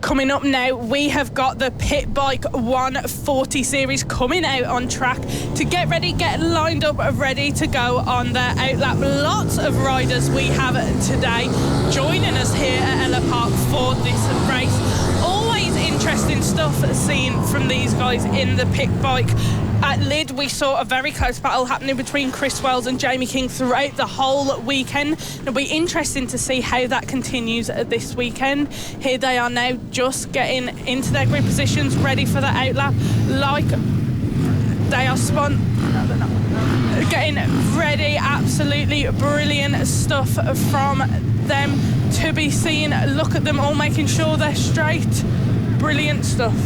Coming up now, we have got the Pitbike 140 series coming out on track to get ready, get lined up, ready to go on their outlap. Lots of riders we have today joining us here at Ellough Park for this race. Always interesting stuff seen from these guys in the Pitbike. At Lid, we saw a very close battle happening between Chris Wells and Jamie King throughout the whole weekend. It'll be interesting to see how that continues this weekend. Here they are now, just getting into their grid positions, ready for the outlap. Like they are getting ready. Absolutely brilliant stuff from them to be seen. Look at them all making sure they're straight. Brilliant stuff.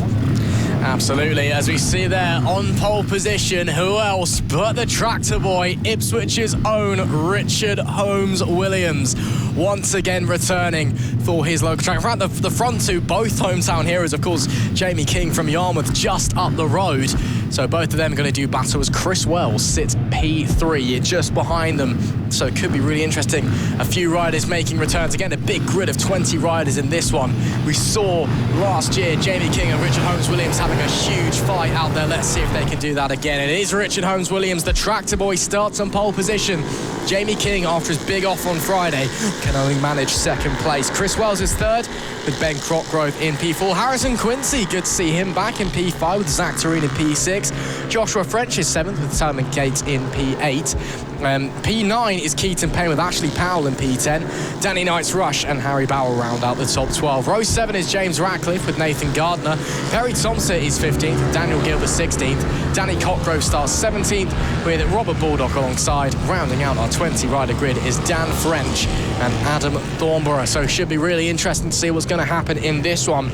Absolutely, as we see there on pole position, who else but the tractor boy, Ipswich's own Richard Holmes-Williams, once again returning for his local track. In fact, the front two, both hometown heroes, of course, Jamie King from Yarmouth just up the road. So both of them are going to do battle as Chris Wells sits P3 just behind them. So it could be really interesting. A few riders making returns. Again, a big grid of 20 riders in this one. We saw last year Jamie King and Richard Holmes-Williams having a huge fight out there. Let's see if they can do that again. It is Richard Holmes-Williams, the tractor boy, starts on pole position. Jamie King, after his big off on Friday, can only manage second place. Chris Wells is third, with Ben COTGROVE in P4. Harrison Quincy, good to see him back in P5 with Zac TOERIEN in P6. Joshua French is 7th with Salman Gates in P8. P9 is Keaton PAYNE with Ashley Powell in P10. Danny Knight's Rush and Harry Bauer round out the top 12. Row 7 is James Ratcliffe with Nathen Gardner. Perry TOMSETT is 15th with Daniel Gilbert 16th. Danny COTGROVE starts 17th with Robert BALDOCK alongside. Rounding out our 20-rider grid is Dan French and Adam THORNBORROW. So it should be really interesting to see what's going to happen in this one.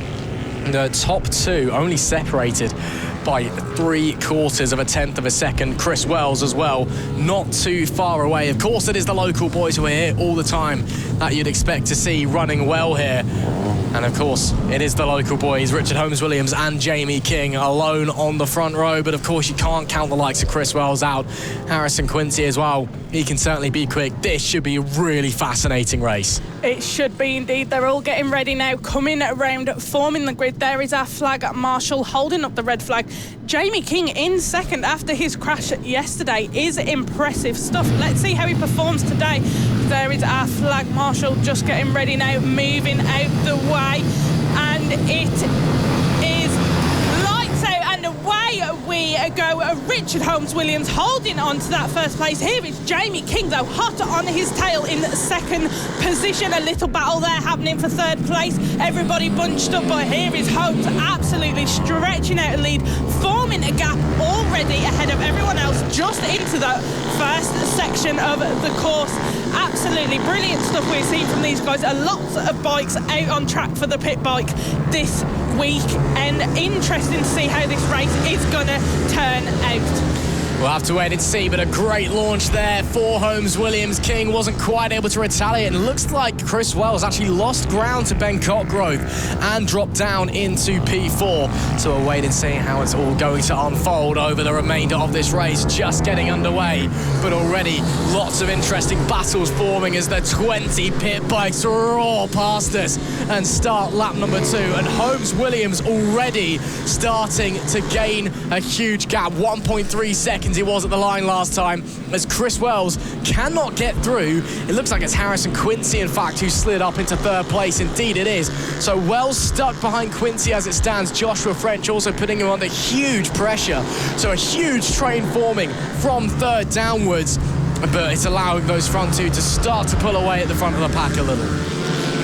The top two only separated by 3/4 of a tenth of a second. Chris Wells as well, not too far away. Of course, it is the local boys who are here all the time that you'd expect to see running well here. And of course, it is the local boys, Richard Holmes-Williams and Jamie King, alone on the front row. But of course, you can't count the likes of Chris Wells out. Harrison Quincy as well. He can certainly be quick. This should be a really fascinating race. It should be indeed. They're all getting ready now, coming around, forming the grid. There is our flag marshal holding up the red flag. Jamie King in second after his crash yesterday is impressive stuff. Let's see how he performs today. There is our flag marshal just getting ready now, moving out the way, and it is lights out and away we go. Richard Holmes-Williams holding on to that first place. Here is Jamie King though, hot on his tail in second position. A little battle there happening for third place. Everybody bunched up, but here is Holmes absolutely stretching out a lead, forming a gap already ahead of everyone else just into the first section of the course. Absolutely brilliant stuff we're seeing from these guys. Lots of bikes out on track for the pit bike this week, and interesting to see how this race is going to turn out. We'll have to wait and see, but a great launch there for Holmes-Williams. King wasn't quite able to retaliate, and it looks like Chris Wells actually lost ground to Ben COTGROVE and dropped down into P4. So we'll wait and see how it's all going to unfold over the remainder of this race. Just getting underway, but already lots of interesting battles forming as the 20 pit bikes roar past us and start lap number 2. And Holmes-Williams already starting to gain a huge gap, 1.3 seconds he was at the line last time, as Chris Wells cannot get through. It looks like it's Harrison Quincy, in fact, who slid up into third place. Indeed it is. So Wells stuck behind Quincy as it stands. Joshua French also putting him under huge pressure. So a huge train forming from third downwards, but it's allowing those front two to start to pull away at the front of the pack a little.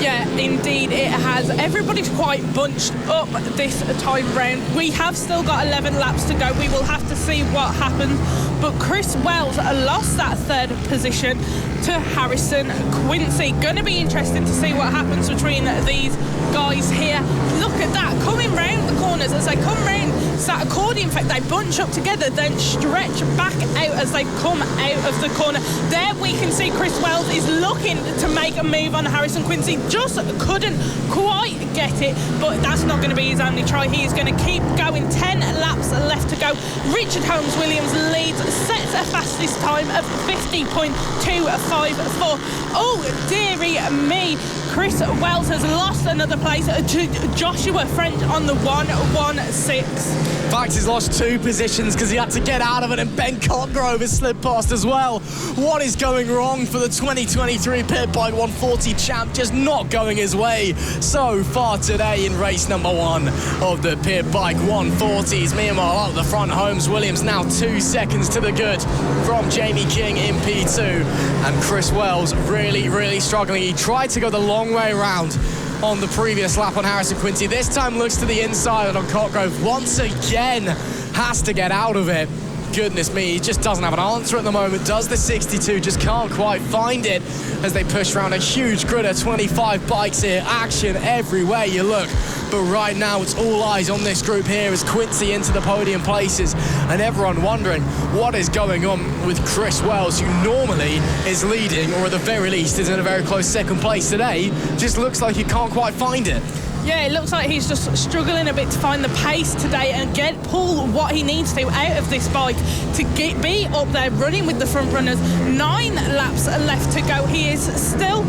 Yeah, indeed it has. Everybody's quite bunched up this time round. We have still got 11 laps to go. We will have to see what happens. But Chris Wells lost that third position to Harrison Quincy. Going to be interesting to see what happens between these guys here. Look at that, coming round the corners as they come round Zac TOERIEN. In fact, they bunch up together, then stretch back out as they come out of the corner. There we can see Chris Wells is looking to make a move on Harrison Quincy. Just couldn't quite get it, but that's not going to be his only try. He is going to keep going. 10 laps left to go. Richard Holmes-Williams leads, sets a fastest time of 50.254. Oh, dearie me. Chris Wells has lost another place to Joshua French on the 116. In fact, he's lost 2 positions because he had to get out of it, and Ben Cotgrove has slipped past as well. What is going wrong for the 2023 Pitbike 140 champ? Just not going his way so far today in race number 1 of the Pitbike 140s. Meanwhile, out the front, Holmes-Williams now 2 seconds to the good from Jamie King in P2. And Chris Wells really, really struggling. He tried to go the long way around on the previous lap on Harrison Quincy. This time looks to the inside on Cotgrove. Once again, has to get out of it. Goodness me, he just doesn't have an answer at the moment. Does the 62, just can't quite find it as they push around a huge grid of 25 bikes here. Action everywhere you look. But right now, it's all eyes on this group here as Quincy into the podium places, and everyone wondering what is going on with Chris Wells, who normally is leading, or at the very least is in a very close second place today. Just looks like he can't quite find it. Yeah, it looks like he's just struggling a bit to find the pace today and pull what he needs to out of this bike to be up there running with the front runners. 9 laps left to go. He is still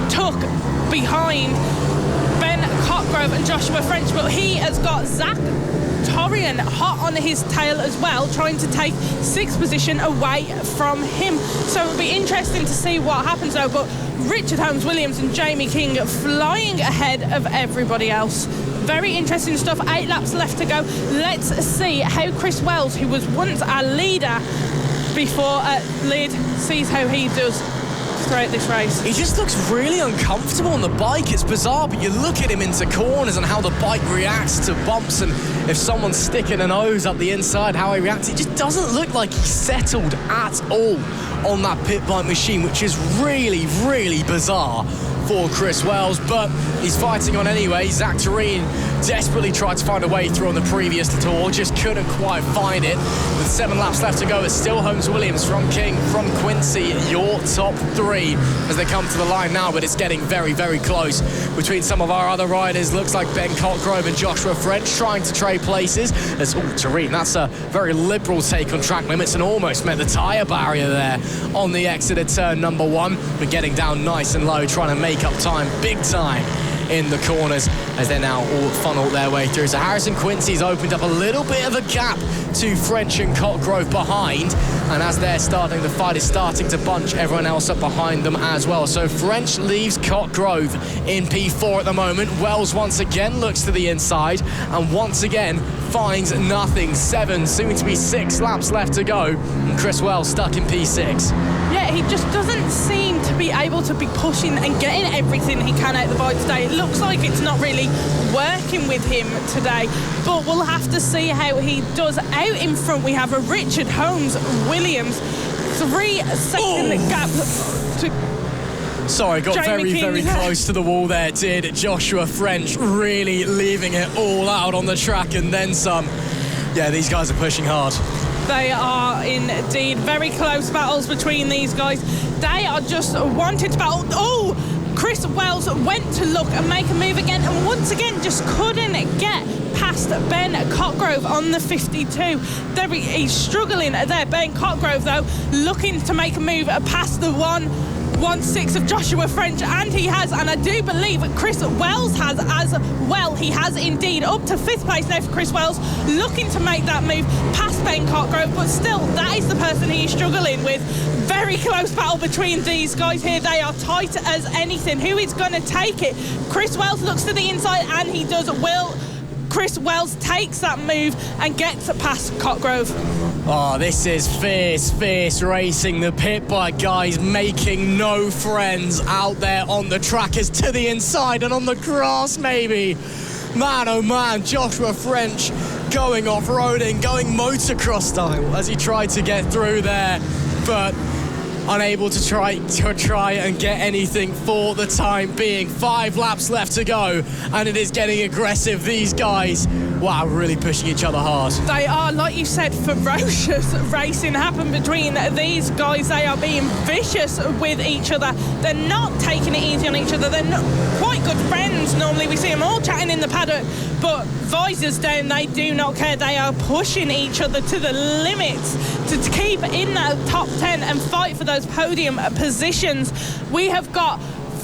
tuck behind Ben Cotgrove and Joshua French, but he has got Zac TOERIEN hot on his tail as well, trying to take 6th position away from him. So it'll be interesting to see what happens though, but Richard Holmes-Williams and Jamie King flying ahead of everybody else. Very interesting stuff. 8 laps left to go. Let's see how Chris Wells, who was once our leader before lead, sees how he does throughout this race. He just looks really uncomfortable on the bike. It's bizarre, but you look at him into corners and how the bike reacts to bumps, and if someone's sticking a nose up the inside, how he reacts. It just doesn't look like he's settled at all on that pit bike machine, which is really, really bizarre for Chris Wells, but he's fighting on anyway. Zac TOERIEN desperately tried to find a way through on the previous tour, just couldn't quite find it. With 7 laps left to go, it's still Holmes-Williams from King, from Quincy, your top 3 as they come to the line now, but it's getting very, very close between some of our other riders. Looks like Ben Cotgrove and Joshua French trying to trade places. As TOERIEN, that's a very liberal take on track limits and almost met the tyre barrier there on the exit of turn number 1, but getting down nice and low, trying to make up time, big time in the corners as they now all funnel their way through. So Harrison Quincy's opened up a little bit of a gap to French and Cotgrove behind, and as they're starting, the fight is starting to bunch everyone else up behind them as well. So French leaves Cotgrove in P4 at the moment. Wells once again looks to the inside and once again finds nothing. 7, soon to be 6 laps left to go, and Chris Wells stuck in P6. Yeah, he just doesn't seem to be able to be pushing and getting everything he can out the bike today. It looks like it's not really working with him today, but we'll have to see how he does. Out in front, we have a Richard Holmes-Williams, 3-second gap to... Sorry, got Jamie very close to the wall there, did Joshua French, really leaving it all out on the track and then some. Yeah, these guys are pushing hard. They are indeed very close battles between these guys. They are just wanting to battle. Oh, Chris Wells went to look and make a move again, and once again just couldn't get past Ben Cotgrove on the 52. He's struggling there. Ben Cotgrove, though, looking to make a move past the 1-1-6 of Joshua French, and he has, and I do believe Chris Wells has as well. He has indeed, up to 5th place now for Chris Wells, looking to make that move past Ben Cotgrove, but still, that is the person he's struggling with. Very close battle between these guys here. They are tight as anything. Who is going to take it? Chris Wells looks to the inside, and he does. Chris Wells takes that move and gets past Cotgrove. Oh, this is fierce racing. The pit bike guys making no friends out there on the track, as to the inside and on the grass maybe. Man, oh man, Joshua French going off-roading, going motocross style as he tried to get through there. But unable to try and get anything for the time being. 5 laps left to go, and it is getting aggressive. These guys, wow, really pushing each other hard. They are, like you said, ferocious racing happen between these guys. They are being vicious with each other. They're not taking it easy on each other. They're not quite good friends. Normally we see them all chatting in the paddock, but visors down, they do not care. They are pushing each other to the limits to keep in that top 10 and fight for those podium positions. We have got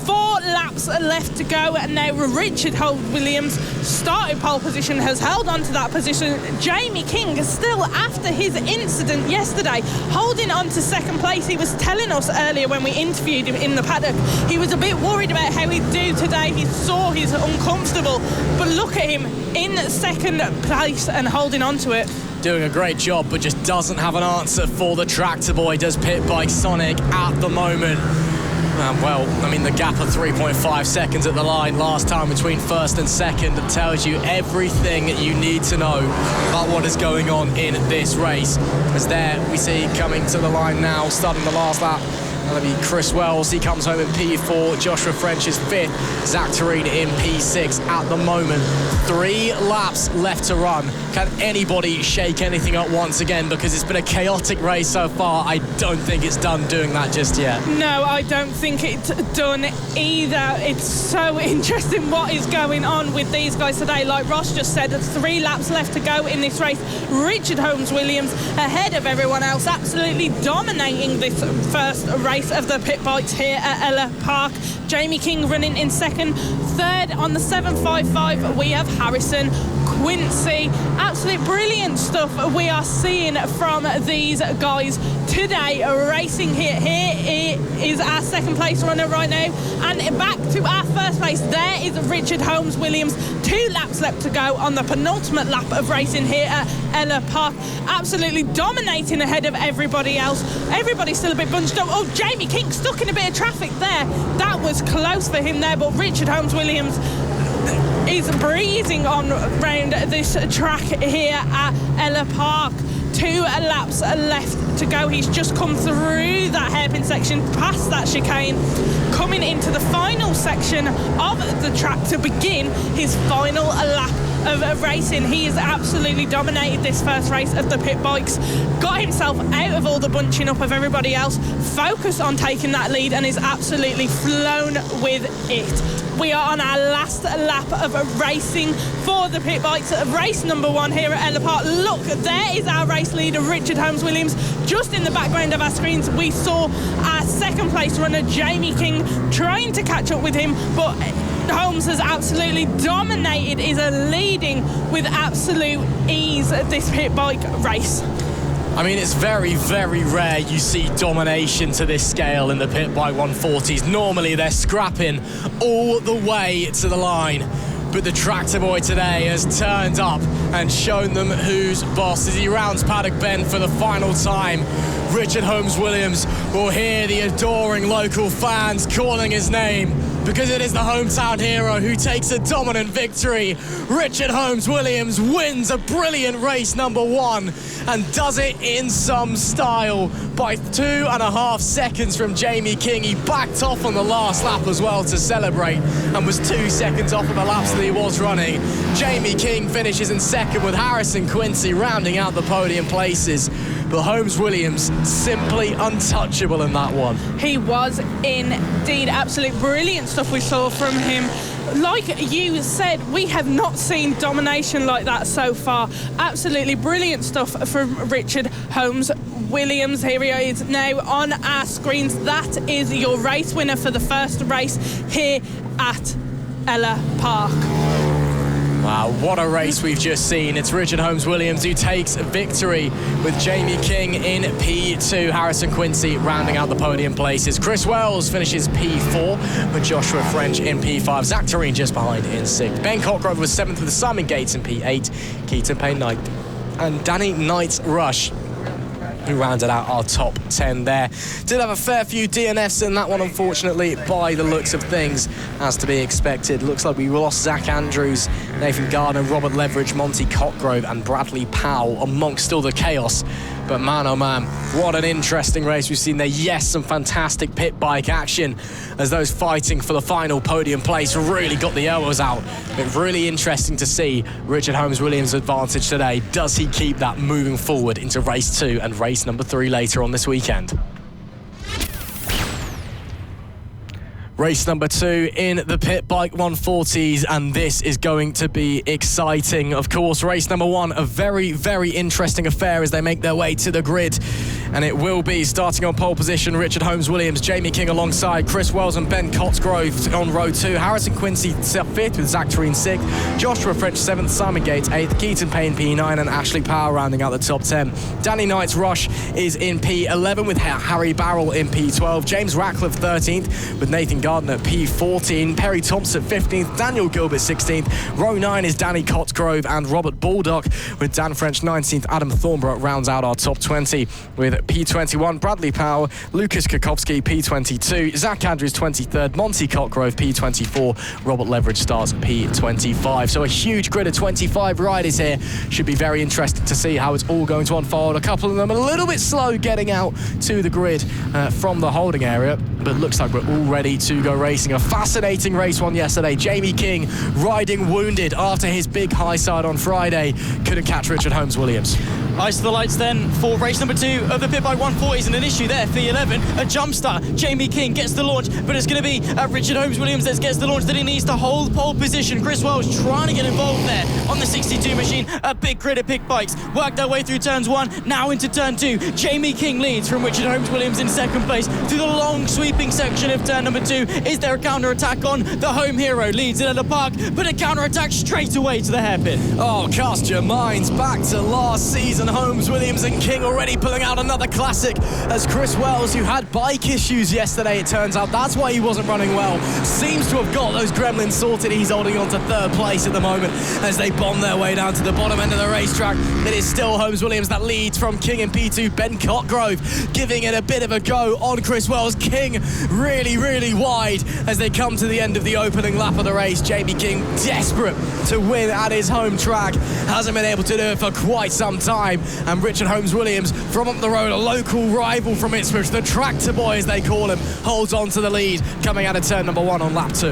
4 laps left to go, and now Richard Holmes-Williams, starting pole position, has held on to that position. Jamie King, still after his incident yesterday, holding on to second place. He was telling us earlier when we interviewed him in the paddock, he was a bit worried about how he'd do today. He saw he's uncomfortable, but look at him in second place and holding on to it. Doing a great job, but just doesn't have an answer for the tractor boy, does Pitbike Sonic at the moment. Well, I mean, the gap of 3.5 seconds at the line last time between first and second tells you everything you need to know about what is going on in this race. As there we see coming to the line now, starting the last lap, that'll be Chris Wells. He comes home in P4. Joshua French is 5th. Zac TOERIEN in P6 at the moment. 3 laps left to run. Can anybody shake anything up once again? Because it's been a chaotic race so far. I don't think it's done doing that just yet. No, I don't think it's done either. It's so interesting what is going on with these guys today. Like Ross just said, 3 laps left to go in this race. Richard Holmes-Williams ahead of everyone else, absolutely dominating this first race of the pit bikes here at Ellough Park. Jamie King running in second. Third on the 755 we have Harrison QUINSEE. Absolute brilliant stuff we are seeing from these guys today racing here. Here is our second place runner right now, and back to our first place. There is Richard Holmes-Williams. 2 laps left to go on the penultimate lap of racing here at Ellough Park. Absolutely dominating ahead of everybody else. Everybody's still a bit bunched up. Oh, Jamie King stuck in a bit of traffic there. That was close for him there, but Richard Holmes-Williams is breezing on round this track here at Ellough Park. 2 laps left to go. He's just come through that hairpin section, past that chicane, coming into the final section of the track to begin his final lap of racing. He has absolutely dominated this first race of the pit bikes, got himself out of all the bunching up of everybody else, focused on taking that lead, and is absolutely flown with it. We are on our last lap of racing for the pit bikes. Race number 1 here at Ellough Park. Look, there is our race leader, Richard Holmes-Williams. Just in the background of our screens, we saw our second place runner, Jamie King, trying to catch up with him, but Holmes has absolutely dominated, is leading with absolute ease this pit bike race. I mean, it's very, very rare you see domination to this scale in the pit bike 140s. Normally, they're scrapping all the way to the line. But the tractor boy today has turned up and shown them who's boss. As he rounds paddock bend for the final time, Richard Holmes-Williams will hear the adoring local fans calling his name, because it is the hometown hero who takes a dominant victory. Richard Holmes-Williams wins a brilliant race number 1 and does it in some style by 2.5 seconds from Jamie King. He backed off on the last lap as well to celebrate and was 2 seconds off of the laps that he was running. Jamie King finishes in second with Harrison QUINSEE rounding out the podium places. But Holmes-Williams simply untouchable in that one. He was indeed. Absolute brilliant stuff we saw from him. Like you said, we have not seen domination like that so far. Absolutely brilliant stuff from Richard Holmes-Williams. Here he is now on our screens. That is your race winner for the first race here at Ellough Park. Wow, what a race we've just seen. It's Richard Holmes-Williams who takes victory with Jamie King in P2. Harrison QUINSEE rounding out the podium places. Chris Wells finishes P4 with Joshua French in P5. Zac TOERIEN just behind in 6th. Ben Cockgrove was 7th with Simon Gates in P8. Keaton PAYNE 9th. And Danny Knight's Rush, who rounded out our top 10 there. Did have a fair few DNFs in that one, unfortunately, by the looks of things, as to be expected. Looks like we lost Zac Andrews, Nathen GARDNER, Robert LEVERIDGE, Monty COTGROVE and Bradley Powell amongst all the chaos But man, oh man, what an interesting race we've seen there. Yes, some fantastic pit bike action as those fighting for the final podium place really got the elbows out. But really interesting to see Richard Holmes-Williams' advantage today. Does he keep that moving forward into race 2 and race number 3 later on this weekend? Race number 2 in the Pitbike 140s, and this is going to be exciting. Of course, race number 1, a very, very interesting affair as they make their way to the grid. And it will be starting on pole position, Richard Holmes-Williams, Jamie King alongside Chris Wells and Ben Cotgrove on row 2. Harrison Quincy 5th with Zac TOERIEN 6th. Joshua French 7th, Simon Gates 8th, Keaton PAYNE P9 and Ashley Power rounding out the top 10. Danny Knight's Rush is in P11 with Harry Barrell in P12. James Ratcliffe 13th with Nathen GARDNER P14. Perry Thompson 15th, Daniel Gilbert 16th. Row 9 is Danny Cotgrove and Robert Baldock with Dan French 19th. Adam Thornborough rounds out our top 20 with P21, Bradley Powell, Lukasz CACKOWSKI P22, Zac ANDREWS 23rd, Monty COTGROVE P24, Robert Leveridge starts P25. So a huge grid of 25 riders here. Should be very interesting to see how it's all going to unfold. A couple of them a little bit slow getting out to the grid from the holding area, but looks like we're all ready to go racing. A fascinating race one yesterday. Jamie King riding wounded after his big high side on Friday. Couldn't catch Richard Holmes-Williams. Ice to the lights then for race number 2 of the Pitbike 140s, and an issue there for E11. A jump start. Jamie King gets the launch, but it's going to be Richard Holmes-Williams that gets the launch that he needs to hold pole position. Chris Wells trying to get involved there on the 62 machine. A big grid of pick bikes. Work their way through turns 1, now into turn 2. Jamie King leads from Richard Holmes-Williams in second place through the long sweeping section of turn number 2. Is there a counter-attack on? The home hero leads in Ellough Park, but a counter-attack straight away to the hairpin. Oh, cast your minds back to last season. Holmes-Williams and King already pulling out another classic as Chris Wells, who had bike issues yesterday, it turns out that's why he wasn't running well, seems to have got those gremlins sorted. He's holding on to 3rd place at the moment as they bomb their way down to the bottom end of the racetrack. It is still Holmes-Williams that leads from King in P2. Ben Cotgrove giving it a bit of a go on Chris Wells. King really, really wide as they come to the end of the opening lap of the race. Jamie King desperate to win at his home track, hasn't been able to do it for quite some time, and Richard Holmes-Williams from up the road, a local rival from Ipswich, the tractor boy as they call him, holds on to the lead coming out of turn number 1 on lap 2.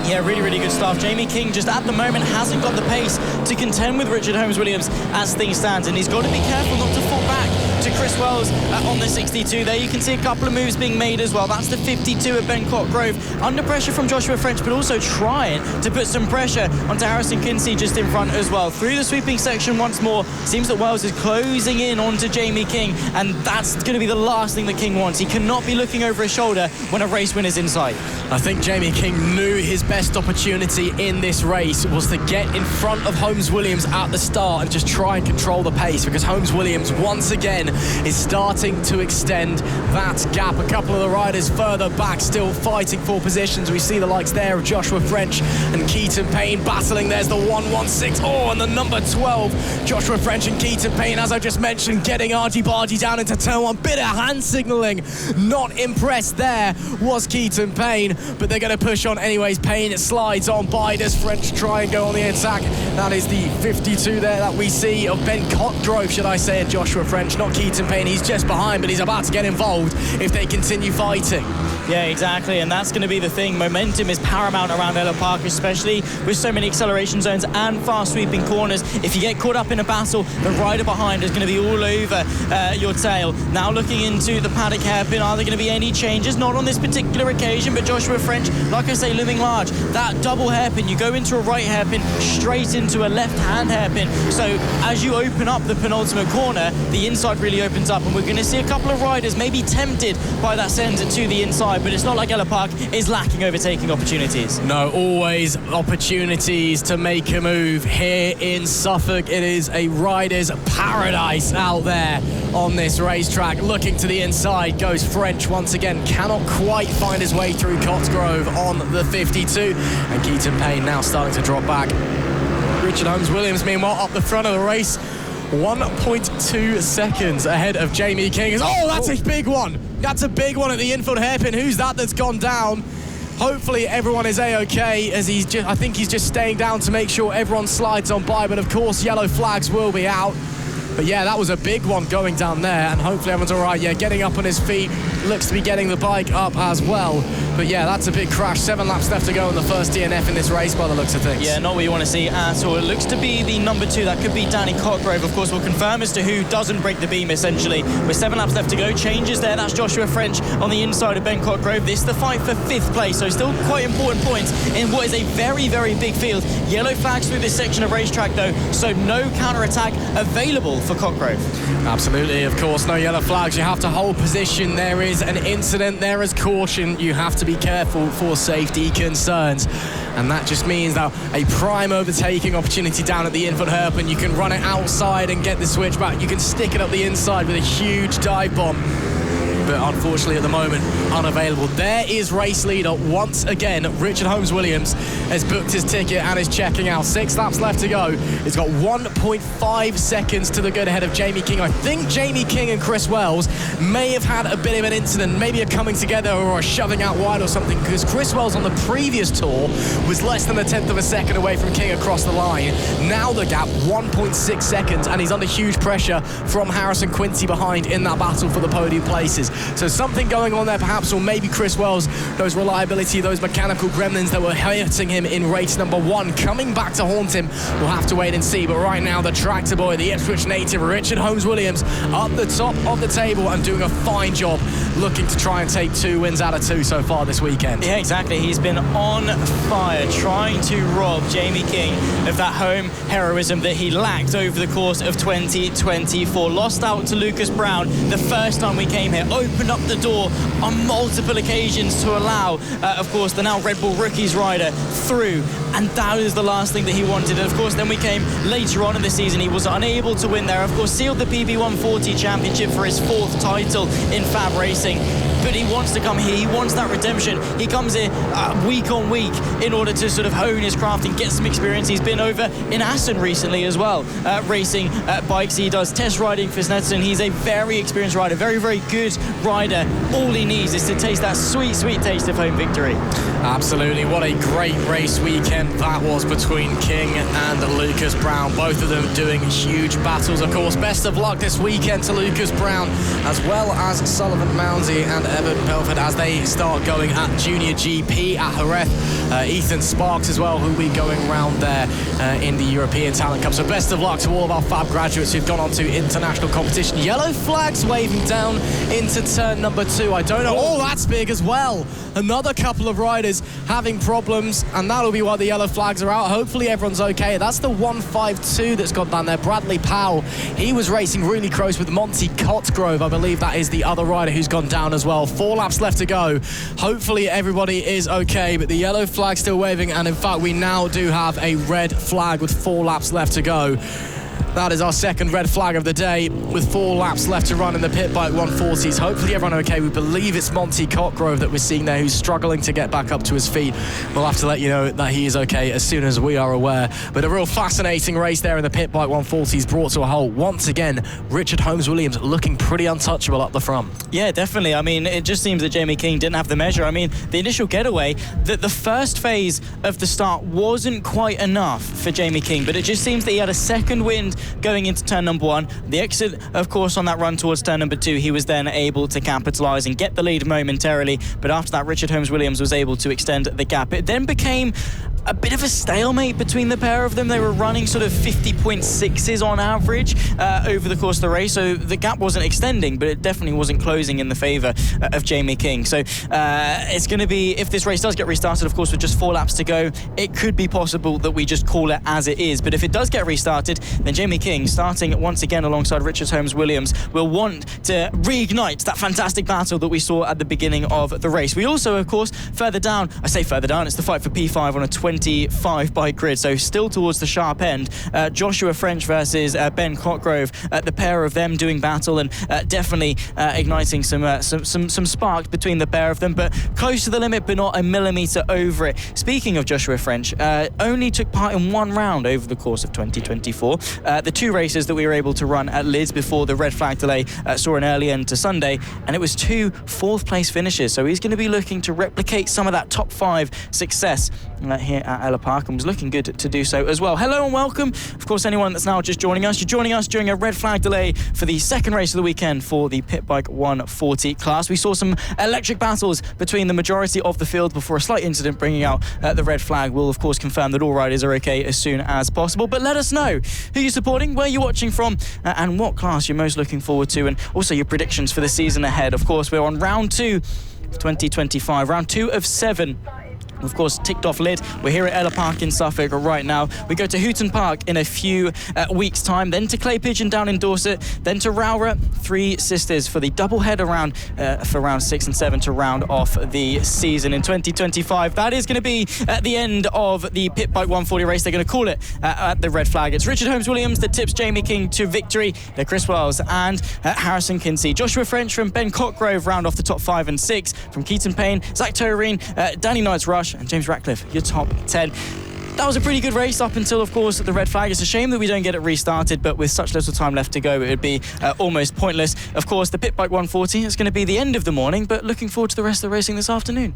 Yeah, really, really good stuff. Jamie King just at the moment hasn't got the pace to contend with Richard Holmes-Williams as things stand, and he's got to be careful not to fall back to Chris Wells on the 62 there. You can see a couple of moves being made as well. That's the 52 of Ben Cotgrove, under pressure from Joshua French, but also trying to put some pressure onto Harrison Quincy just in front as well. Through the sweeping section once more, seems that Wells is closing in onto Jamie King, and that's going to be the last thing that King wants. He cannot be looking over his shoulder when a race win is in sight. I think Jamie King knew his best opportunity in this race was to get in front of Holmes-Williams at the start and just try and control the pace, because Holmes-Williams once again is starting to extend that gap. A couple of the riders further back still fighting for positions. We see the likes there of Joshua French and Keaton PAYNE battling. There's the 116. Oh, and the number 12, Joshua French and Keaton PAYNE, as I just mentioned, getting argy-bargy down into turn 1. Bit of hand signalling. Not impressed there was Keaton PAYNE, but they're going to push on anyways. PAYNE slides on by. Does French try and go on the attack? That is the 52 there that we see of Ben Cotgrove, should I say, and Joshua French, not Keaton PAYNE. He's just behind, but he's about to get involved if they continue fighting. Yeah, exactly, and that's going to be the thing. Momentum is paramount around Ellough Park, especially with so many acceleration zones and fast sweeping corners. If you get caught up in a battle, the rider behind is going to be all over your tail. Now looking into the paddock hairpin, are there going to be any changes? Not on this particular occasion, but Joshua French, like I say, looming large. That double hairpin, you go into a right hairpin, straight into a left-hand hairpin. So as you open up the penultimate corner, the inside really opens up, and we're going to see a couple of riders maybe tempted by that centre to the inside, but it's not like Ellough Park is lacking overtaking opportunities. No, always opportunities to make a move here in Suffolk. It is a rider's paradise out there on this racetrack. Looking to the inside goes French once again, cannot quite find his way through Cotgrove on the 52, and Keaton PAYNE now starting to drop back. Richard Holmes-Williams, meanwhile, up the front of the race, 1.2 seconds ahead of Jamie King. Oh, that's a big one. That's a big one at the infield hairpin. Who's that's gone down? Hopefully everyone is A-OK, as I think he's just staying down to make sure everyone slides on by, but of course yellow flags will be out. But yeah, that was a big one going down there, and hopefully everyone's all right. Yeah, getting up on his feet, looks to be getting the bike up as well. But yeah, that's a big crash. 7 laps left to go on the first DNF in this race by the looks of things. Yeah, not what you want to see at all. It looks to be the number 2. That could be Danny Cotgrove. Of course, we'll confirm as to who doesn't break the beam, essentially. With 7 laps left to go, changes there. That's Joshua French on the inside of Ben Cotgrove. This is the fight for 5th place, so still quite important points in what is a very, very big field. Yellow flags through this section of racetrack, though, so no counter-attack available for Cotgrove. Absolutely, of course, no yellow flags. You have to hold position. There is an incident, there is caution. You have to be careful for safety concerns. And that just means that a prime overtaking opportunity down at the infant hairpin. You can run it outside and get the switch back. You can stick it up the inside with a huge dive bomb. But unfortunately at the moment unavailable. There is race leader once again. Richard Holmes-Williams has booked his ticket and is checking out. 6 laps left to go. He's got 1.5 seconds to the good ahead of Jamie King. I think Jamie King and Chris Wells may have had a bit of an incident, maybe a coming together or a shoving out wide or something, because Chris Wells on the previous tour was less than a 1/10 of a second away from King across the line. Now the gap 1.6 seconds, and he's under huge pressure from Harrison Quincy behind in that battle for the podium places. So something going on there perhaps, or maybe Chris Wells, those reliability, those mechanical gremlins that were hurting him in race number 1, coming back to haunt him. We'll have to wait and see. But right now, the tractor boy, the Ipswich native, Richard Holmes-Williams, up the top of the table and doing a fine job, looking to try and take 2 wins out of 2 so far this weekend. Yeah, exactly. He's been on fire, trying to rob Jamie King of that home heroism that he lacked over the course of 2024. Lost out to Lucas Brown the first time we came here, opened up the door on multiple occasions to allow, of course, the now Red Bull Rookies rider through, and that was the last thing that he wanted. And of course, then we came later on in the season. He was unable to win there. Of course, sealed the PB140 championship for his 4th title in FAB-Racing. But he wants to come here. He wants that redemption. He comes here week on week in order to sort of hone his craft and get some experience. He's been over in Assen recently as well, racing bikes. He does test riding for Snetson. He's a very experienced rider, very, very good rider. All he needs is to taste that sweet, sweet taste of home victory. Absolutely. What a great race weekend that was between King and Lucas Brown. Both of them doing huge battles, of course. Best of luck this weekend to Lucas Brown, as well as Sullivan Mounsey and Evan Belford as they start going at Junior GP at Jerez. Ethan Sparks as well, who'll be going around there in the European Talent Cup. So best of luck to all of our FAB graduates who've gone on to international competition. Yellow flags waving down into turn number 2. I don't know. Oh, that's big as well. Another couple of riders having problems, and that'll be why the yellow flags are out. Hopefully everyone's okay. That's the 152 that's gone down there. Bradley Powell, he was racing really close with Monty Cotgrove. I believe that is the other rider who's gone down as well. 4 laps left to go. Hopefully everybody is okay, but the yellow flag still waving, and in fact we now do have a red flag with 4 laps left to go. That is our second red flag of the day, with 4 laps left to run in the Pitbike 140s. Hopefully everyone okay. We believe it's Monty Cotgrove that we're seeing there, who's struggling to get back up to his feet. We'll have to let you know that he is okay as soon as we are aware. But a real fascinating race there in the Pitbike 140s brought to a halt. Once again, Richard Holmes-Williams looking pretty untouchable up the front. Yeah, definitely. I mean, it just seems that Jamie King didn't have the measure. I mean, the initial getaway, the first phase of the start wasn't quite enough for Jamie King, but it just seems that he had a second wind going into turn number 1. The exit, of course, on that run towards turn number 2, he was then able to capitalise and get the lead momentarily. But after that, Richard Holmes-Williams was able to extend the gap. It then became a bit of a stalemate between the pair of them. They were running sort of 50.6s on average over the course of the race, so the gap wasn't extending, but it definitely wasn't closing in the favour of Jamie King. So it's going to be, if this race does get restarted, of course, with just 4 laps to go, it could be possible that we just call it as it is. But if it does get restarted, then Jamie King, starting once again alongside Richard Holmes-Williams, will want to reignite that fantastic battle that we saw at the beginning of the race. We also, of course, further down, I say further down, it's the fight for P5 on a 25 bike grid, so still towards the sharp end. Joshua French versus Ben Cotgrove, the pair of them doing battle, and definitely igniting some sparks between the pair of them, but close to the limit, but not a millimetre over it. Speaking of Joshua French, only took part in 1 round over the course of 2024. The 2 races that we were able to run at Lids before the red flag delay saw an early end to Sunday, and it was 2 4th place finishes, so he's going to be looking to replicate some of that top 5 success here at Ellough Park, and was looking good to do so as well. Hello and welcome. Of course, anyone that's now just joining us, you're joining us during a red flag delay for the second race of the weekend for the Pitbike 140 class. We saw some electric battles between the majority of the field before a slight incident bringing out the red flag. We'll, of course, confirm that all riders are okay as soon as possible. But let us know who you're supporting, where you're watching from, and what class you're most looking forward to, and also your predictions for the season ahead. Of course, we're on round 2 of 2025, round 2 of 7. Of course, ticked off lid. We're here at Ellough Park in Suffolk right now. We go to Houghton Park in a few weeks' time, then to Clay Pigeon down in Dorset, then to Rowrah, Three Sisters for the double header round for round 6 and 7 to round off the season in 2025. That is going to be at the end of the Pitbike 140 race. They're going to call it at the red flag. It's Richard Holmes-Williams that tips Jamie King to victory. They're Chris Wells and Harrison Kinsey. Joshua French from Ben Cotgrove round off the top 5 and 6. From Keaton PAYNE, Zac TOERIEN, Danny Knight's Rush, and James Ratcliffe, your top 10. That was a pretty good race up until, of course, the red flag. It's a shame that we don't get it restarted, but with such little time left to go, it would be almost pointless. Of course, the Pitbike 140 is going to be the end of the morning, but looking forward to the rest of the racing this afternoon.